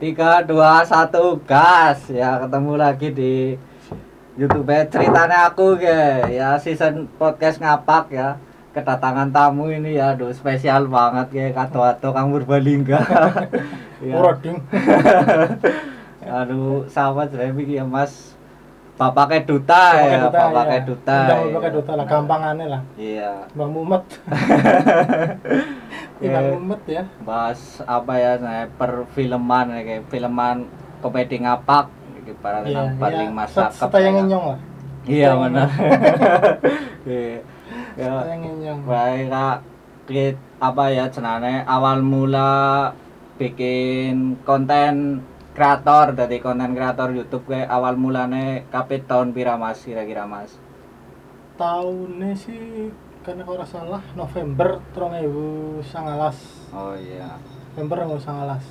Tiga, dua, satu, gas. Ya, ketemu lagi di YouTube ceritanya aku ya season podcast ngapak ya. Kedatangan tamu ini ya, aduh spesial banget ya, Kato-ato Kang Purbalingga. Ya. Ora ding. Aduh, sama saya ya Mas. Bapaknya duta ya, bapaknya duta. Undang Ya. bapaknya duta lah, gampangane lah. Iya. Bang Mumet. Bang Mumet ya. Bahas apa ya, saya perfilman ya, kayak filman komedi ngapak gitu, para Iya, paling iya. masa Setayang nyong lah. iya benar. Iya. Ya, Setayang nyong. baik Kak. Apa ya jenane awal mula bikin konten kreator dari konten kreator YouTube ke awal mulane kape tahun pira Mas kira-kira Mas? Tahunnya sih karena kalau salah November 2019. Oh iya. November 2019.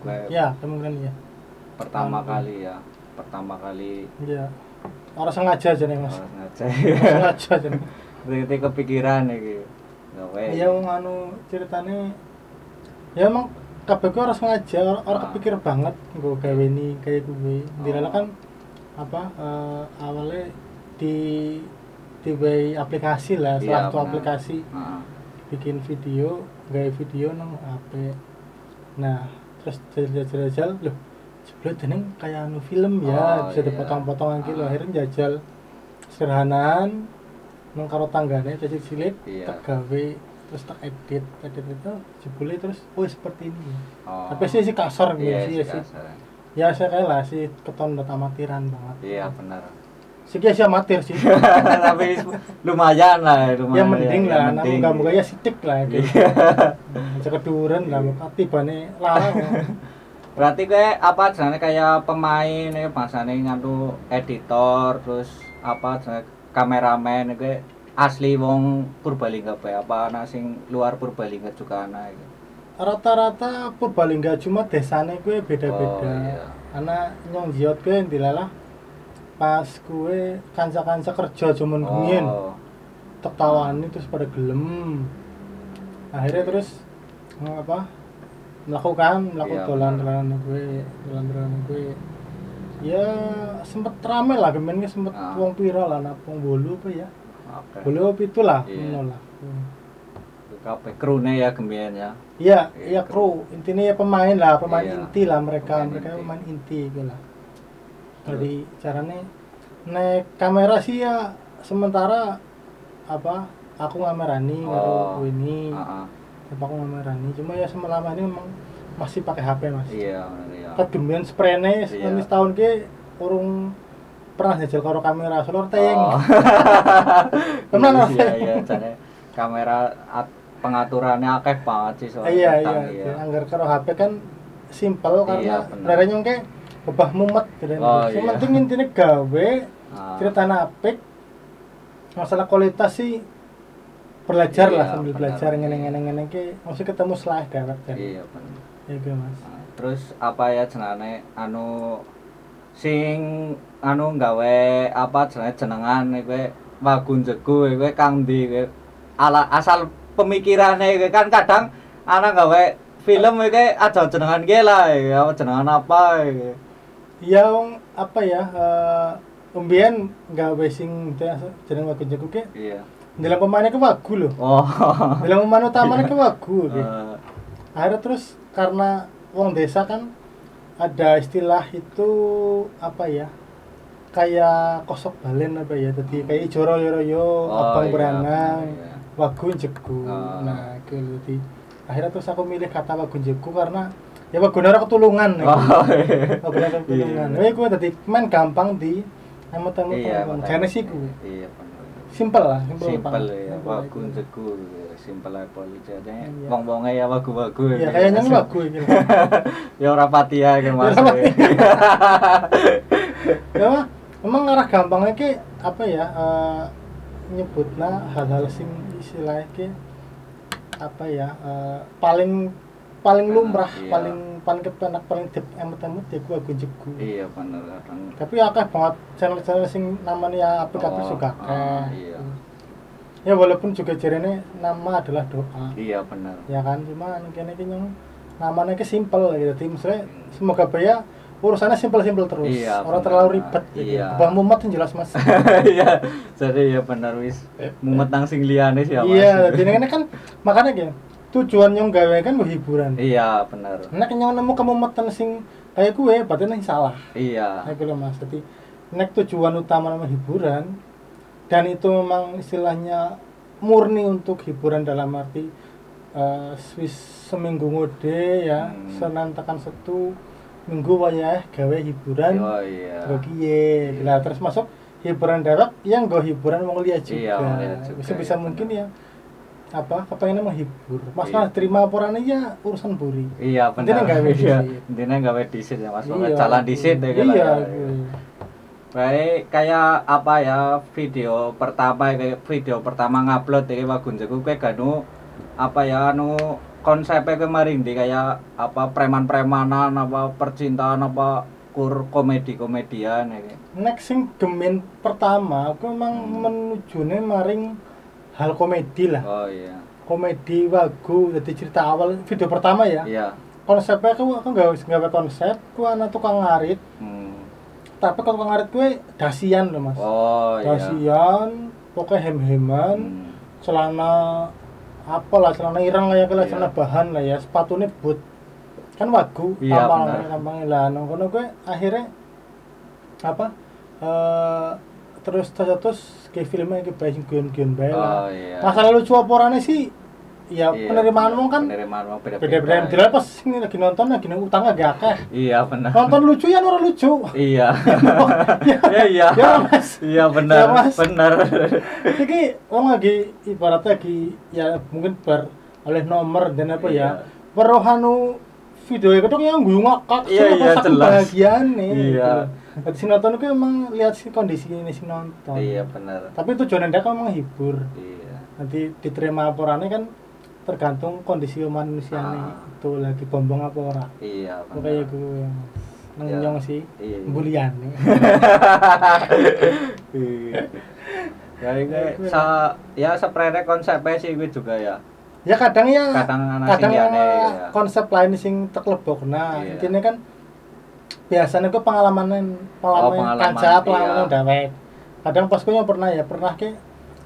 Gue Ya, kemungkinan ya. pertama kali ya. Pertama kali Iya. Orang sengaja aja nih, Mas. ngaca. Orang sengaja aja nih. Berarti kepikiran iki. Gawe. Iya, wong anu ceritane ya emang kabeh ku ora sengaja, ora kepikir banget nggo gawe ini kayak gue. Dilala kan apa awalnya di by aplikasi lah, salah satu aplikasi bikin video, gawe video nang HP. Nah, terus jajal loh, jebule dening kayak anu film ya, bisa dipotong-potongan gitu. Akhirnya jajal sederhanaan nang karo tanggane cilik tak gawe terus tak edit itu jebule terus seperti ini. Tapi sih kasar gitu sih. Ya saya kayak lah sih keton amatiran banget. Iya benar. Sih amatir sih. Tapi lumayan lah, lumayan. Ya mending lah, namun moga-moga ya sitik lah gitu. Cekeduren lah, tibane larang. Berarti kayak apa jenenge kayak pemain ya bahasane nganu editor terus apa jenenge kameramen kayak asli wong Purbalingga apa ana sing luar Purbalingga juga ana iki. Rata-rata Purbalingga cuma desane gue beda-beda. Oh, iya. Ana nyong jiot gue dilalah pas gue kanca-kanca kerja cuman ngien. Tek tawani terus pada gelem. Akhirnya terus melakukan dolan-dolan gue. Ya sempet rame lah gemennya sempet wong pira lah nang Bolu apa ya. Bolu apa itulah ngono lah. Kabeh krune ya gemien ya. Iya kru. Intinya ya pemain inti lah mereka pemain inti gitu lah. Jadi caranya naik kamera sih ya sementara aku ngamerani karo ini. Aku ngamerani cuma ya selama ini memang masih pakai HP Mas. Iya. Kedemen sprene wis tahun ke urung pernah jajal karo kamera soalnya tayang. Tenan iya jane kamera pengaturannya akeh banget sih soalnya. Iya. Anggar karo HP kan simpel karena benernya nyong ke bebah mumet gitu. Yang penting intinya gawe ceritanya apik. Masalah kualitas sih belajar lah sambil belajar ngene ke mesti ketemu selah dewek kan. Iya bener. Iya Mas. Terus apa ya jenenge sing gawe apa jenengan kowe Wagun Jegu kowe kang ndi kowe asal pemikirannya kan kadang ana gawe film iki aja jenengan ge lah ya jenengan apa iki. Iya apa ya umbien gawe sing jeneng Wagun Jegu ke. Iya. Dalam pemainnya ke Wagu loh. Dalam pemain utamanya ke Wagu akhirnya terus karena wong desa kan ada istilah itu apa ya kayak kosok balen apa ya jadi kayak joro-yoro abang beranang Wagun Jegu. Nah gitu akhirnya terus aku milih kata Wagun Jegu karena ya Wagun ora ketulungan Wagun ora ketulungan gue tadi main gampang di emot-emot jane sih gue simpel ya Wagun Jegu simpel ae policane wong-wonge ya wagu-wagu ya kayaknya wagu iki ya ora pati ya Mas ya memang arah gampangnya ke apa ya nyebutna hal-hal sing istilahnya ke apa ya paling lumrah paling kepenak paling emot-emot ya gua Wagun Jegu iya bener kadang tapi akeh banget channel-channel sing namanya apik-apik juga iya ya walaupun juga jarene nama adalah doa iya benar ya kan cuma kene iki nyong namanya ke simple gitu. Jadi misalnya semoga ya urusannya simpel-simpel terus. Iya, orang terlalu ribet gitu. Iya. Bang mumet yang jelas Mas. Iya. Jadi ya bener wis mumet nang sing liyane sih ya Mas. Iya, jadi kan makanya ya tujuan yang gawe kan hiburan. Iya, bener. Nek yang nemu kemumetan sing kayak gue berarti nih salah. Iya. Kayak gitu Mas. Jadi nek tujuan utama nama hiburan dan itu memang istilahnya murni untuk hiburan dalam arti seminggu ngode ya, Senin tekan Sabtu minggu wayah gawe hiburan. Oh iya. Gokiye. Lah terus masuk hiburan darat yang go hiburan wong liya juga. Iya, Bisa mungkin ya apa kepengen menghibur. Masalah terima laporannya ya urusan buri. Iya benar. Intinya gawe disit ya Mas. Jalan disit ya. Iya. Baik kayak apa ya video pertama ngupload iki Wagunjaku kowe ganu apa ya anu konsepnya kemarin di kayak apa preman-premanan apa percintaan apa komedian ya. Next sing gemen pertama aku memang menujune maring hal komedi lah. Oh iya. Komedi wagu jadi cerita awal video pertama ya. Iya. Konsepnya aku nggak konsep, aku anak tukang ngarit. Tapi kalau tukang ngarit gue dasian loh Mas. Oh iya. Dasian, pokoknya hem-heman, celana apalah celana irang lah ya celana bahan lah ya, sepatunya boot. Kan wagu, tampangnya lah. Nongkono gue akhirnya apa? Terus kayak filmnya kayak bayi guyon-guyon bae lah. Iya. Masalah lucu apa sih? Ya penerimaan wong kan beda-beda. Tidak pas ini lagi nonton lagi utang agak akeh. Iya benar. Nonton lucu ya orang lucu. Iya. Iya. Mas. Iya benar. Ya, Mas. Benar. Iki wong lagi ibaratnya lagi ya mungkin oleh nomor dan apa ya. Perohanu video itu yang gue ngakak iya, jelas. Bahagian nih. Iya. Jadi si nonton itu emang lihat si kondisi ini si nonton. Iya benar. Tapi tujuan anda kan menghibur. Iya. Nanti diterima laporannya kan tergantung kondisi manusianya itu lagi bombong apa ora. Iya. Kayak gue nanyong sih. Iya. Bulian. Ya seprene konsepnya sih gue juga ya. Ya kadang ya. Konsep lain sing teklebok. Nah, intinya kan biasanya gue pengalaman kaca pengalaman dewek. Kadang pas gue yang pernah ke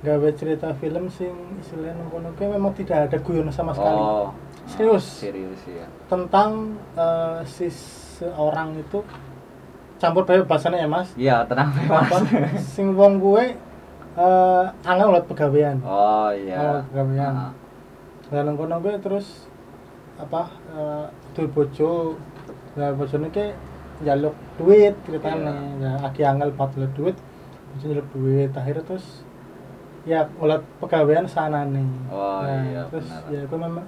gawe cerita film sing istilahnya nongkono memang tidak ada guyon sama sekali. Serius ya. Tentang si seorang itu campur bahasanya ya Mas. Iya, tenang Mas. Sing wong gue angel buat pegawaian. Oh iya. Pegawaian. Lah nongkono gue terus apa duwe bojo. Lah bojone ke njaluk duit ceritanya. Ya aki angel buat duit. Bojo njaluk duit akhirnya terus ya ngeliat pegawaian sana nih. Iya terus benar. ya gue memang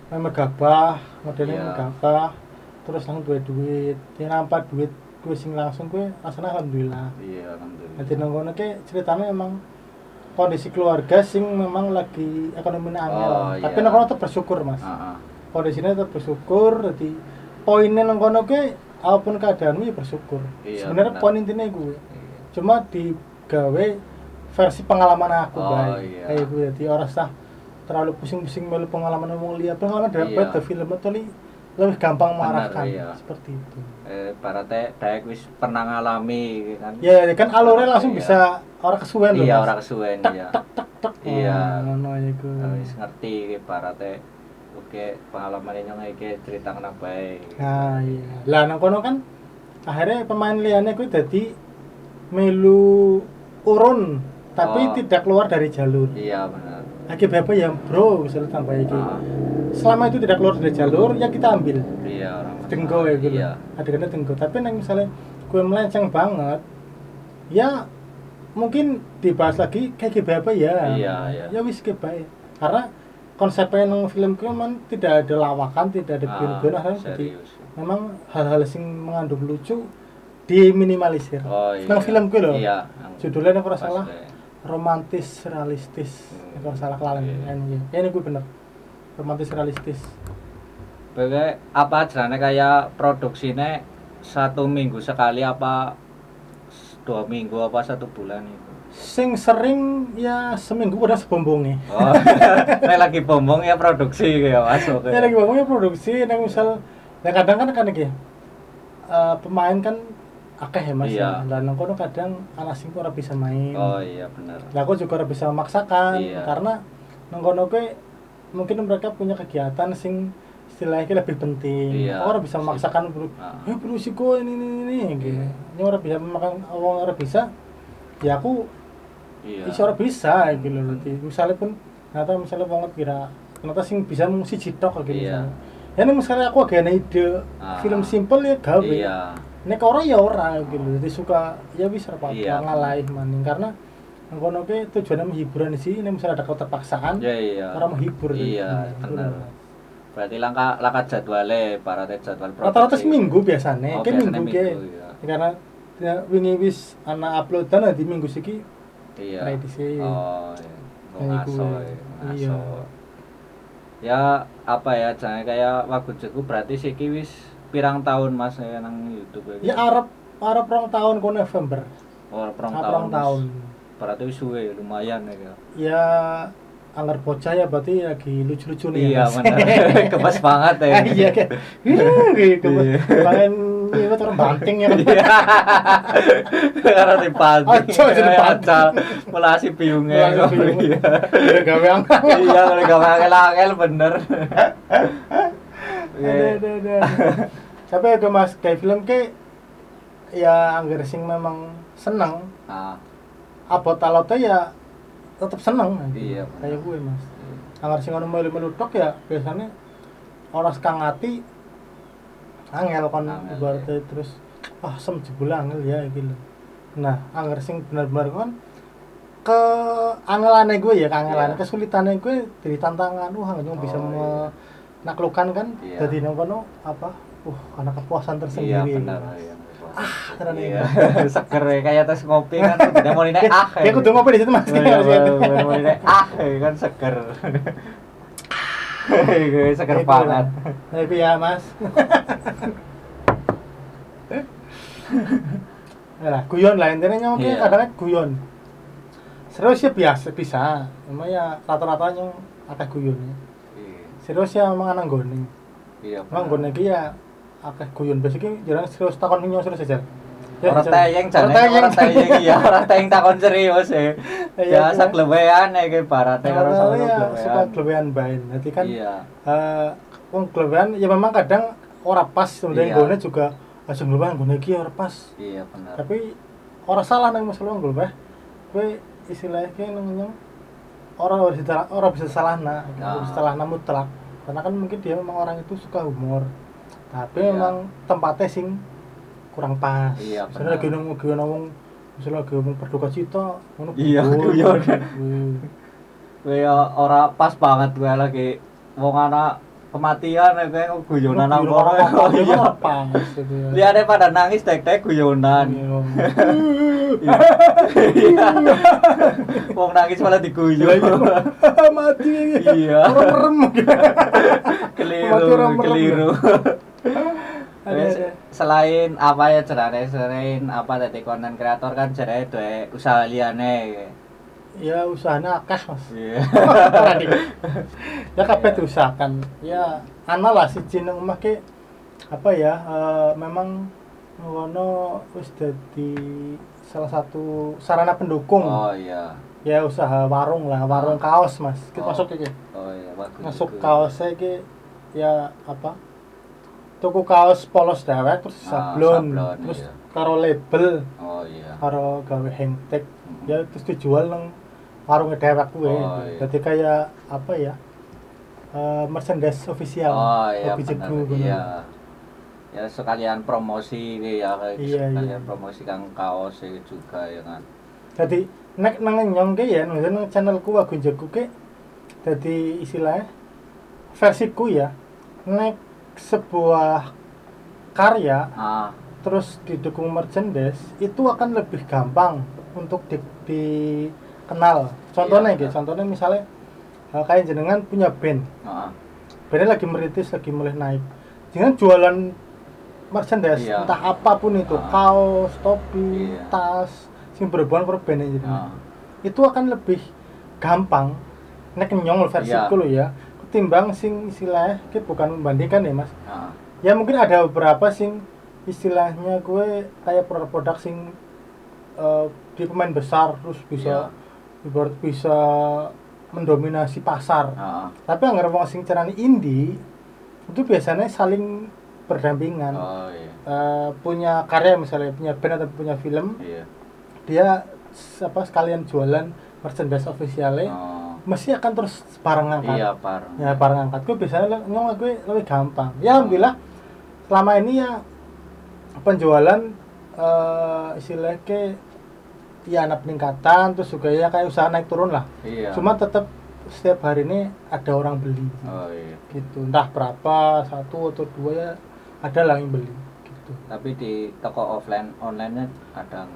megabah modelnya megabah terus langsung duit dia nampak duit gue sing langsung gue rasanya alhamdulillah. Iya alhamdulillah. Nanti nongkono ke ceritanya memang kondisi keluarga sing memang lagi ekonomi angel tapi nongkono tetap bersyukur Mas. Kondisinya tetap bersyukur jadi poinnya nongkono ke apapun keadaanmu ya bersyukur. Sebenarnya poin intinya gue cuma digawe versi pengalaman aku kayak gue jadi orang sah terlalu pusing-pusing melu pengalaman dapat film itu lebih gampang mengarahkan seperti itu. Parate daek wis pernah ngalami kan. Ya kan alurnya langsung bisa orang kesuwen loh. Iya, orang kesuwen ya. Iya. Ngono iku. Wis ngerti parate oke pengalaman yang iki cerita nang bae. Nah, iya. Lah nang kono kan akhirnya pemain liyane kuwi dadi melu urun tapi tidak keluar dari jalur. Iya benar. Akibat apa ya bro misalnya tambah iki. Selama itu tidak keluar dari jalur ya kita ambil. Iya orang. Tenggo ya gitu. Iya. Adegannya tenggo. Tapi nang misalnya gue melenceng banget, ya mungkin dibahas lagi kayak apa ya. Iya. Ya wis bae. Karena konsepnya nang film gue memang tidak ada lawakan, tidak ada gun-gun jadi memang hal-hal sing mengandung lucu diminimalisir. Nang film gue loh. Iya. Judulnya kalau salah romantis realistis. Kalau salah kelalen ya ini gue bener. Romantis realistis. Bagai apa jenenge kayak produksinya 1 minggu sekali apa 2 minggu apa 1 bulan itu? Sing sering ya seminggu udah sebombonge. Oh. Nek lagi bombong ya produksi ya masuk. Ya lagi bombongnya produksi, nek misal ya kadang kan iki. Pemain kan akeh ya Mas. Iya. Lah nang kono kadang anak sing ora bisa main. Oh iya benar. Lah aku juga ora bisa memaksakan karena nang kono mungkin mereka punya kegiatan sing istilahnya lebih penting. Aku ora bisa memaksakan perlu siko ini gitu. Ini ora bisa memakan awang ora bisa. Ya aku iso ora bisa gitu loh. Misalnya pun misalnya wong kira ternyata sing bisa mung siji tok gitu misalnya. Ya nek misalnya aku agak ada ide film simple ya gawe. Nek ora ya ora gitu. Jadi suka ya wis ora apa-apa ngalahi maning karena nang kono tujuannya menghiburan sih, nek misalnya ada keterpaksaan. Orang menghibur. Iya, benar. Berarti langkah jadwale, parate jadwal produksi. Rata-rata seminggu biasanya, minggu karena wingi wis ana uploadan di minggu siki. Iya. Ready Oh, iya. Ngaso. Ya apa ya, jangan kayak Wagujeku berarti siki wis pirang tahun Mas ya nang YouTube ya. Ya arep 2 tahun ko November. Oh, 2 tahun. Berarti wis suwe lumayan ya. Ya anggar bocah ya berarti lagi lucu-lucu nih. Iya, benar. Kepas banget ya. Iya kayak. Kepas. Pengen liwat orang banting ya. Karena dibanting. Acal. Mulasi biungnya. Iya. Gawe angel. Iya, gawe angel bener. Ada. Tapi ya Mas kayak film ya anggar sing memang seneng. Abot-alotnya ya tetap seneng. Iya. Kayak gue Mas. Anggar sing ono melu-melu tok ya biasanya ora sekang ati angel kon ibaratnya terus sem jebul angel ya gitu. Nah, anggar sing benar-benar kon ke angelane gue ya, kesulitane gue dari tantangan hanya bisa menaklukkan kan. Jadi nang kono karena kepuasan tersendiri. Iya benar ya. Terus iya. Seger kayak tes ngopi kan udah mau nek ya kudu ngopi di situ Mas. Mau nek kan seger. Seger banget. Tapi ya Mas. Lah guyon lah intinya nyong kadang guyon. Serius ya biasa bisa. Cuma ya rata-rata nyong akeh guyon ya. Serius ya memang anang gone. Iya. Memang gone iki ya akeh guyon bes iki jarang serius takon nyong serius aja. Ora tayeng iya, ora tayeng takon serius ya. Biasa glewean iki barate karo sama glewean. Suka glewean bae. Dadi kan wong glewean ya memang kadang ora pas sebenarnya gone juga langsung glewean gone iki ora pas. Iya benar. Tapi ora salah nang masalah wong gleweh. Kowe istilahnya nyong ora bisa salahna, salahna mutlak. Karena kan mungkin dia memang orang itu suka humor. Tapi memang tempatnya sing kurang pas. Iya, misalnya lagi ngomong misalnya lagi ngomong berduka cita ngono. Iya, guyon. Ora pas banget gue lagi wong anak kematian kayak guyonan nang kono. Iya, pas. Liane pada nangis tek-tek guyonan. Iya. Wong nangis malah diguyon. Mati. Iya. Merem. Keliru. Selain apa ya selain apa tadi konten kreator kan jarane duwe usaha liyane. Ya usahanya akeh Mas. Iya. Ya kabeh diusahakan. Ya ana lah siji nang omah memang ngono wis dadi salah satu sarana pendukung. Oh iya. Ya usaha warung kaos Mas. Kita masuk iki. Oh iya, bagus. Masuk kaos iki ya tuku kaos polos dewek terus sablon terus karo label. Oh iya. Karo gawe hang tag. Ya terus dijual nang warung dewek kuwi. Dadi kayak merchandise official. Oh iya. Iya. Ya sekalian promosi ya sekalian promosi kang kaos juga ya kan. Dadi nek nang nyong ya nang channelku Wagujeku dadi istilahnya versiku ya nek sebuah karya terus didukung merchandise itu akan lebih gampang untuk dikenal. Contohnya contohnya misalnya kayak jenengan punya band. Bandnya lagi meritis, lagi mulai naik. Jangan jualan merchandise entah apapun itu, kaos, topi, tas, sing berhubungan perben jadi. Itu akan lebih gampang nek nyong versiku lho ya ketimbang sing istilahnya kita bukan membandingkan ya Mas. Ya mungkin ada beberapa sing istilahnya gue kayak produk-produk sing di pemain besar terus bisa ibarat bisa mendominasi pasar. Tapi anggar wong sing carane indie itu biasanya saling berdampingan. Punya karya misalnya punya band atau punya film. Dia sekalian jualan merchandise officialnya. Mesti akan terus bareng angkat. Ya bareng angkat. Gue biasanya ngomong gue lebih gampang. Ya alhamdulillah selama ini ya penjualan istilahnya ya ada peningkatan terus juga ya kayak usaha naik turun lah. Cuma tetap setiap hari ini ada orang beli. Gitu. Entah berapa, 1 atau 2 ya ada lah yang beli gitu. Tapi di toko offline online-nya ada.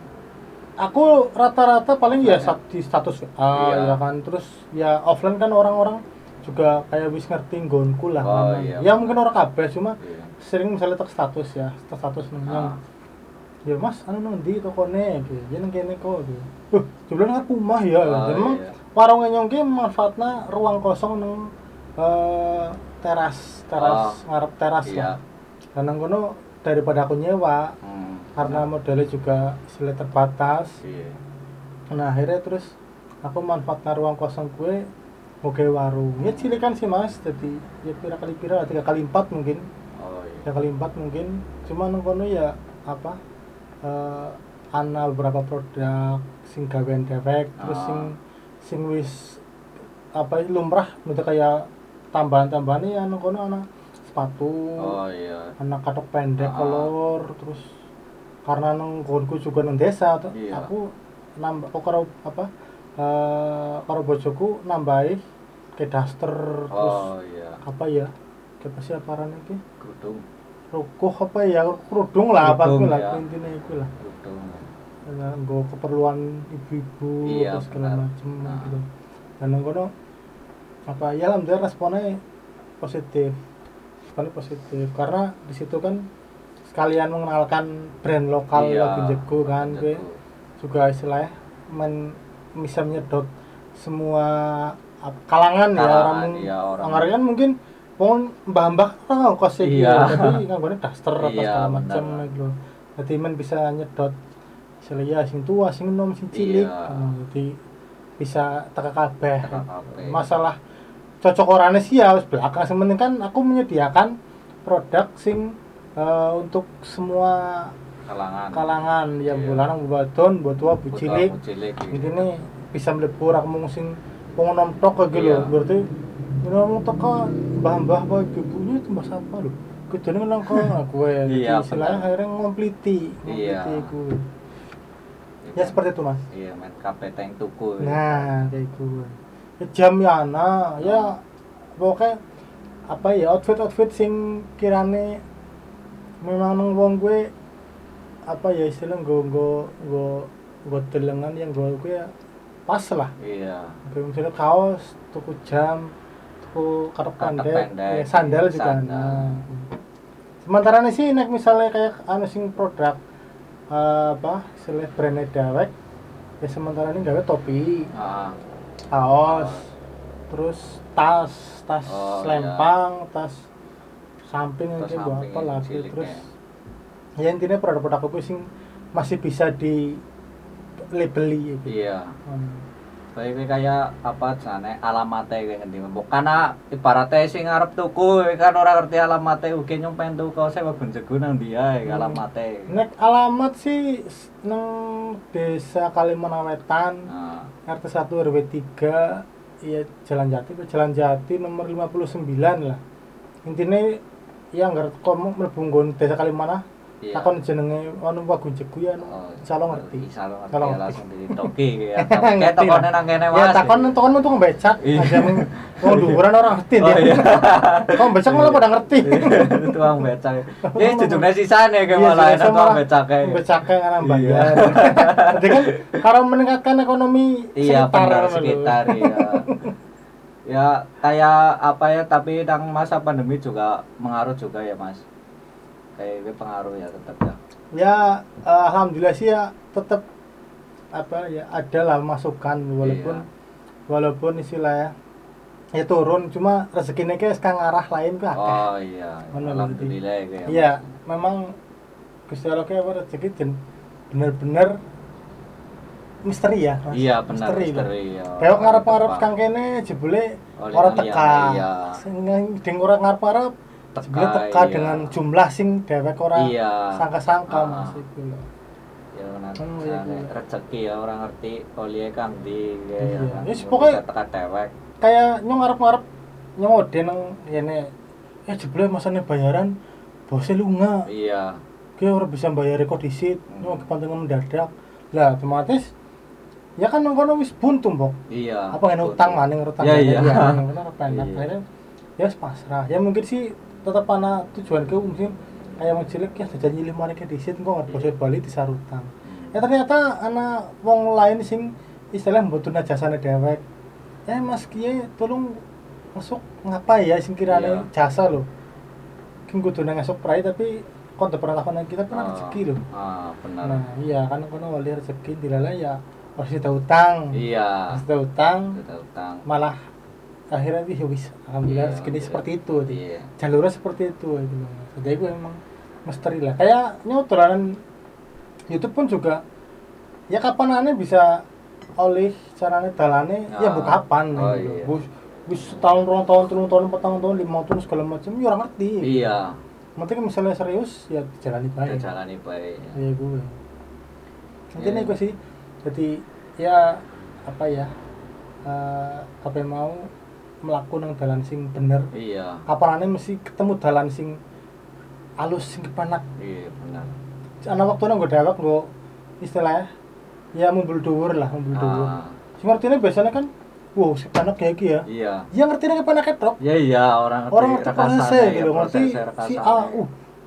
Aku rata-rata paling ya di status ya kan terus ya offline kan orang-orang juga kayak wis ngerti nggonku lah. Ya mungkin orang kabeh cuma sering misalnya tak status ya, status nang. Ya Mas, anu nang ndi tokone iki? Ya nang kene kok iki. Jebule nang rumah ya. Jadi memang warung nyong ki manfaatna ruang kosong nang teras ngarep teras lah. Dan nang kono daripada aku nyewa karena modelnya juga sulit terbatas. Nah akhirnya terus aku manfaatkan ruang kosong gue mau gawe warung. Ya cilikan sih Mas, jadi ya pira 3 kali 4 mungkin. 3 kali 4 mungkin. Cuma nang kono ya apa ana beberapa produk sing gawean dewek terus sing wis apa lumrah bentuk kayak tambahan-tambahan ya nang kono ana sepatu, anak katok pendek kolor, terus karena nang gonku juga nang desa, aku nambah karo apa karo bojoku nambahi ke daster terus apa ya kayak persiapan iki rukuh apa ya kerudung lah apa ku lah intinya iku lah nggo keperluan ibu-ibu terus segala macam gitu. Dan nang kono apa ya alhamdulillah responnya positif karena di situ kan sekalian mengenalkan brand lokal lagu jago kan gue juga istilahnya bisa menyedot semua kalangan ya orang kan mungkin mau mbah-mbah orang kos iki tapi nganggone daster apa segala macam gitu. Jadi bisa nyedot istilahnya sing tua sing enom sing cilik jadi bisa teka kabeh. Masalah cocok orangnya sih ya belakang sementing kan aku menyediakan produk sing untuk semua kalangan ya bulanang bubaton buat tua bu cilik ini bisa melebur aku mau sing pengonom tok gitu loh berarti ngomong toko mbah-mbah apa ibunya itu mbah siapa lho kejane nang aku ya istilahnya akhirnya ngompliti iku ya seperti itu Mas. Main kabeh teng tuku nah kayak iku jam ya pokoknya apa ya outfit sing kirane memang nang wong gue apa ya istilah nggo delengan yang gue ya pas lah. Misalnya kaos, tuku jam, tuku katok pendek, ya, sandal juga. Sementara ini sih nek misalnya kayak sing produk apa istilah brandnya dewek ya sementara ini gawe topi. Kaos, terus tas lempang, tas samping aja buat apa lagi terus ya intinya produk-produk aku sing masih bisa di labeli gitu. Kayak apa jane alamate kayak ngendi karena ibaratnya sing ngarep tuku kan ora ngerti alamate ugi nyong pengen tuku kaose wabun jegu nang ndi ae alamate. Nek alamat sih nang Desa Kalimantan Wetan. RT 1 RW 3 ya Jalan Jati nomor 59 lah. Intinya ya ngerti komo mlebu nggon Desa Kalimantan. Takon jenenge ono Wagun Jegu ya insyaallah ngerti. Insyaallah langsung ditoki ya. Kayak tokone nang kene Mas. Ya takon tukang becak aja wong dhuwuran ora ngerti dia. Tukang becak malah pada ngerti. Tukang becak. Ya jujurnya sisane kayak malah enak tukang becake. Becake nang bayar. Jadi kan karo meningkatkan ekonomi sekitar ya kayak apa ya tapi nang masa pandemi juga mengaruh juga ya Mas. Kayak pengaruh ya tetap ya. Ya alhamdulillah sih ya tetap apa ya ada lah masukan walaupun istilahnya ya turun cuma rezekinya kayak sekarang arah lain ke akeh. Oh iya. Alhamdulillah ya. Iya, memang Gusti Allah kayak apa rezeki dan bener-bener misteri ya, Mas. Iya, benar misteri. Kayak ngarep-ngarep kang kene jebule ora teka. Sing ding ora ngarep-ngarep jebule teka dengan jumlah sing dhewek ora sangka-sangka Mas iku lho. Ya rezeki ya orang ngerti kuliah kang di ya kan. Wis pokoke teka dhewek. Kayak nyong ngarep-ngarep nyong ode nang yene jebule masane bayaran bose lunga. Iya. Ki ora bisa bayar kok disit, nyong kepentingan mendadak. Lah otomatis ya kan nang kono wis buntu, Mbok. Iya. Apa ngene utang maning utang. Iya. Ngono apa enak. Akhirnya ya pasrah. Ya mungkin sih tetap ana tujuanku mungkin kayak mau cilik ya jajan nyilih mareke disit kok nggak bose bali disarutang. Ya ternyata ana wong lain sing istilah mbutuhna jasane dhewek. Mas kiye tolong masuk ngapa ya sing kirane jasa lho. Ki kudune ngasuk prai tapi kon pernah lakonan kita pernah rezeki lho. Benar. Nah, iya kan kono wali rezeki dilala ya harus kita utang. Iya. Harus kita utang. Malah akhirnya wis alhamdulillah rezeki seperti itu. Iya. Jalurnya seperti itu gitu loh. Jadi gue emang misteri lah. Kayak nyotoran YouTube pun juga ya kapan aneh bisa oleh carane dalane ya bu kapan gitu. Wis setahun, 2 tahun, 3 tahun, 4 tahun, 5 tahun segala macam ya orang ngerti. Iya. Penting misalnya serius ya dijalani baik. Dijalani baik. Iya gue. Intinya gue sih. Jadi ya apa ya? Apa mau melakukan dalan sing bener. Iya. Kapanane mesti ketemu dalan sing alus sing kepanak. Iya, benar. Ana waktune nggo dewek nggo istilahnya ya mumbul dhuwur lah, mumbul dhuwur. Sing ngertine biasanya kan wow, sepanak kayak iki ya. Iya. Ya ngertine kepanak ketok. Iya, orang ngerti prosesnya gitu, ngerti si A,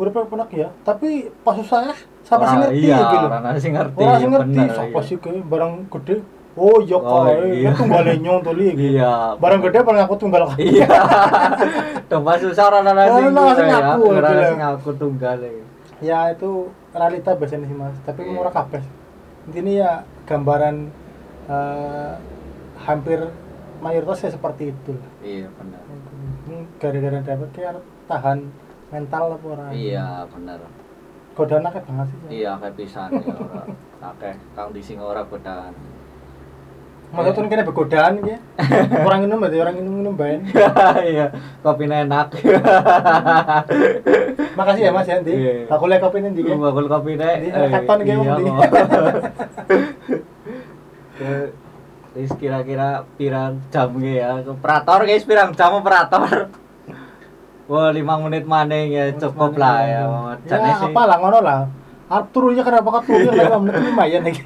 urip penak ya. Tapi pas susah siapa sing ngerti gitu. Orang sing ngerti. Orang sing ngerti sapa sih ke barang gede. Oh iya kae, itu tunggale nyong to li iki. Iya. Barang gede barang aku tunggal. Iya. Tempat susah ora sing aku tunggale. Ya itu realita biasanya sih Mas, tapi murah kabeh. Intinya ya gambaran hampir mayoritas ya seperti itu lah. Iya benar. Gara-gara dapat kayak tahan mental apa orang. Iya benar. Godaan akeh banget sih. Iya akeh pisan ya ora. Akeh kang dising ora godaan. Maksudnya kene begodaan iki. Orang minum berarti orang minum baen. Iya, kopinya enak. Makasih ya Mas ya ndi. Bakul kopi ndi iki? Bakul kopine. Kapan iki ndi? Wis kira-kira pirang jam ya. Operator guys, pirang jam operator. Wah, 5 menit maning ya cukup lah ya. Ya apa lah ngono lah. Arep turu ya kenapa kok turu ya 5 menit lumayan iki.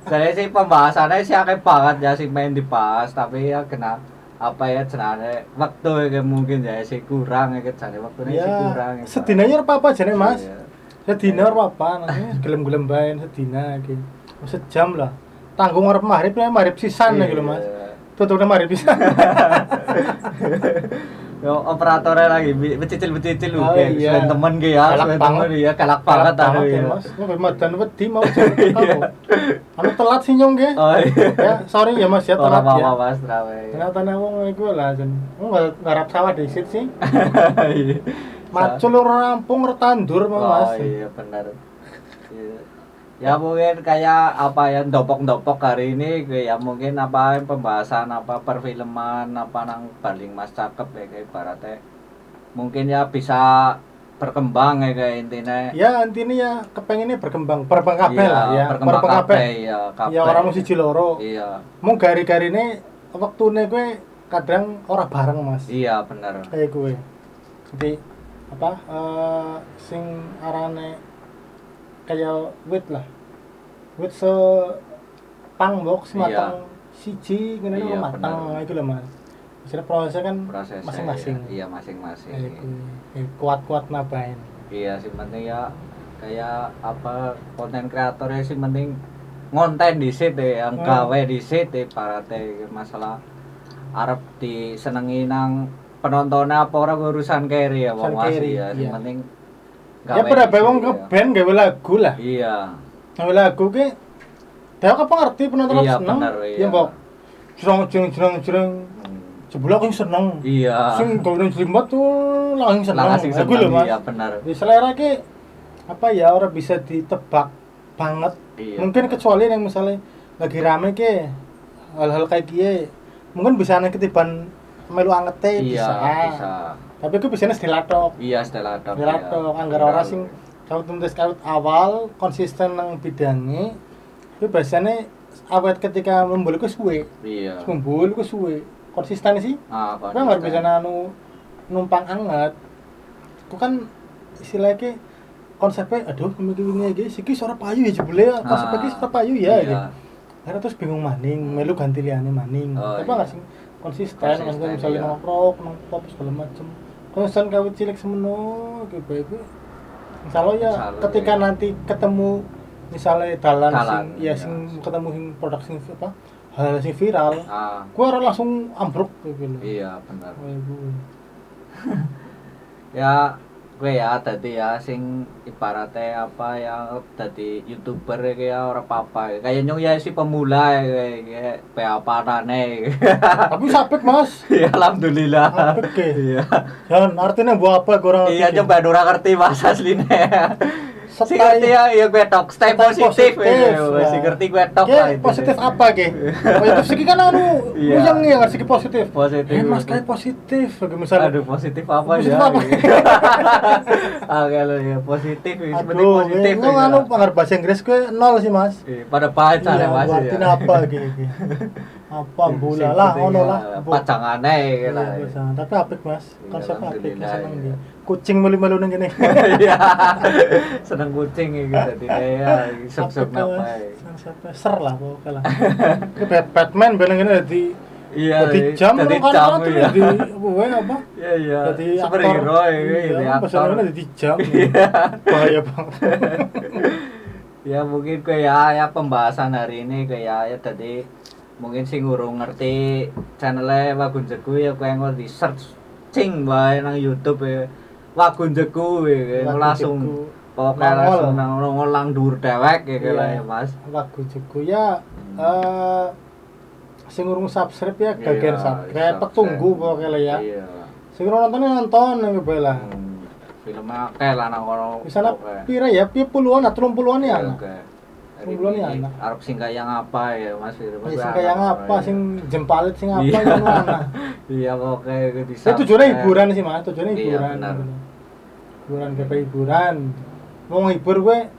Saya sih pembahasannya sih akeh banget ya sih main dibahas tapi ya kena apa ya jenenge waktu ya mungkin ya sih kurang ya jane waktune sih kurang. Ya, sedina ya apa jane Mas. Sedina ora apa nanti gelem-gelem bae sedina iki. Sejam lah. Tanggung arep maghrib sisan iki lho Mas. Tutupnya maghrib pisan. Yo operatornya lagi becicil lu iya. temen ge ya, temen ya galak banget anu ya. Mas, ngono madan wedi mau kamu. Anu telat sih nyong ge. Oh iya. Ya, sorry ya Mas ya telat ya. Ora apa-apa Mas, trawe. Kenapa wong iku lah jen. Ngarap sawah disit sih. Iya. Macul ora rampung retandur Mas. Oh iya benar. Ya mungkin kayak apa ya ndopok-ndopok hari ini ya mungkin apa pembahasan apa perfilman apa nang paling Mas cakep ya kayak ibaratnya mungkin ya bisa berkembang ya kayak intinya. Ya intinya ya kepengennya berkembang kabeh lah ya. Berkembang kabeh ya kabeh. Ya orang mesti loro. Iya. Mung gari-garine wektune kowe kadang ora bareng Mas. Iya bener. Kayak kowe. Jadi apa sing arane kayak wit se pang-box matang siji ngene matang iku lho Mas. Maksudnya prosesnya kan masing-masing. Iya masing-masing. Kuat-kuat nabain. Iya sih penting ya kayak apa konten kreatornya sih penting ngonten dhisik yang gawe dhisik parate masalah arep disenengi nang penontonnya apa ora urusan keri ya wong asli ya sing penting ya pada wong ke band gawe lagu lah. Iya. Gawe lagu ki Dia apa ngerti penonton iya, seneng. Bener, iya. Mbok. Jrong. Jebule aku seneng. Iya. Sing gawe jlimbat tuh langsung seneng. Aku lho, Mas. Iya, bener. Di selera ki apa ya orang bisa ditebak banget. Iya, mungkin kecuali yang misalnya lagi rame ki hal-hal kayak gini mungkin bisa nek ketiban melu angete iya, bisa. Tapi aku biasanya stilatok. Iya, stilatok. Stilatok anggar ora sing kawit awal konsisten nang bidange. Itu biasanya awet ketika membul ku suwe. Iya. Membul ku suwe. Konsisten sih. Konsisten. Kan enggak bisa numpang anget. Ku kan istilahnya konsepnya aduh mikir-mikir iki siki suara payu ya jebule konsepnya iki suara payu ya gitu. Karena terus bingung maning, melu ganti liyane maning. Tapi enggak sing konsisten misalnya nang rock, nang pop segala macem. Konsisten kawit cilik semono gitu. Insyaallah ya ketika nanti ketemu misalnya dalan sing ya sing ketemu sing produk sing apa hal sing viral, gua langsung ambruk gitu. Iya, benar. Ya gue ya tadi ya sing ibaratnya apa ya tadi YouTuber ya ora apa-apa kayak nyong ya si pemula kayak apa anane tapi sapek Mas ya alhamdulillah sapek ke iya dan artinya buat apa kurang iya coba ora ngerti Mas asline si ngerti ya gue tok stay positif si ngerti gue tok lah positif apa ke positif sih kan anu yang ya ngerti positif Mas kayak positif misalnya aduh positif apa ya kalau ya positif seperti positif anu pengar bahasa Inggris gue 0 sih Mas pada baca ya Mas artinya apa gitu apa bola lah ono lah pacangane tapi apik Mas konsepnya apik seneng dia kucing melu-melu nang kene iya seneng kucing iki dadi ya sep-sep napa ser lah pokoknya lah ke Batman ben ngene dadi iya dadi jam kan di apa iya dadi superhero iki aktor dadi jam bahaya banget ya mungkin kayak pembahasan hari ini kayak ya tadi mungkin sing urung ngerti channelnya Wagun Jeku ya kayak ngerti searching bae nang YouTube ya Wagun Jeku langsung pokoknya langsung nang dhuwur dewek ya Mas Wagun Jeku ya sing urung subscribe ya gagen subscribe tunggu pokoknya ya sing urung nonton nang bae lah filmnya akeh lah nang kono misalnya pira ya puluhan atau 30-an ya Puluhan ya anak. Arab sing kayak apa ya Mas Firman? Sing kayak apa sing jempalit sing apa yang mana? Iya pokoknya di sana. Tujuannya hiburan sih Mas, tujuannya hiburan. Iya Hiburan kayak hiburan. Mau ngibur gue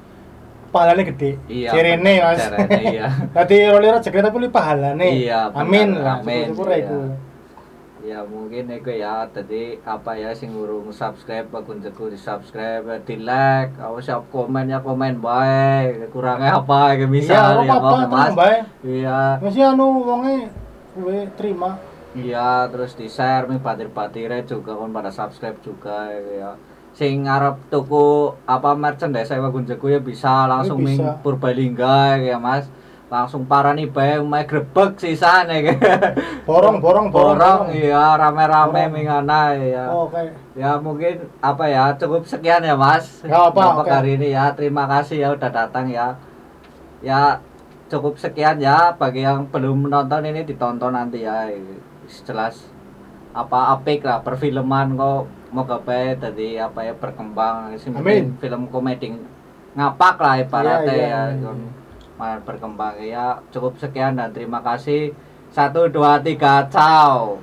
pahalanya gede. Iya. Cerene Mas. Iya. Tadi rolera jegret tapi pahalane. Iya. Amin lah. Syukur iku. Ya mungkin itu ya tadi apa ya sing urung subscribe Wagun Jeku di subscribe di like awas siap komen ya komen baik kurangnya apa ya misal ya apa Mas iya masih anu wonge gue terima iya terus di share mi patir-patire juga kan pada subscribe juga ya sing arep tuku apa merchandise Wagun Jeku ya bisa langsung ming Purbalingga ya Mas langsung parani bae omahe grebeg sisane borong iya rame-rame mingana ya oke ya mungkin apa ya cukup sekian ya Mas apa hari ini ya terima kasih ya udah datang ya cukup sekian ya bagi yang belum menonton ini ditonton nanti ya jelas apa apik lah perfilman kok moga bae tadi apa ya berkembang film komedi ngapak lah ibaratnya ya berkembang ya cukup sekian dan terima kasih 1 2 3 ciao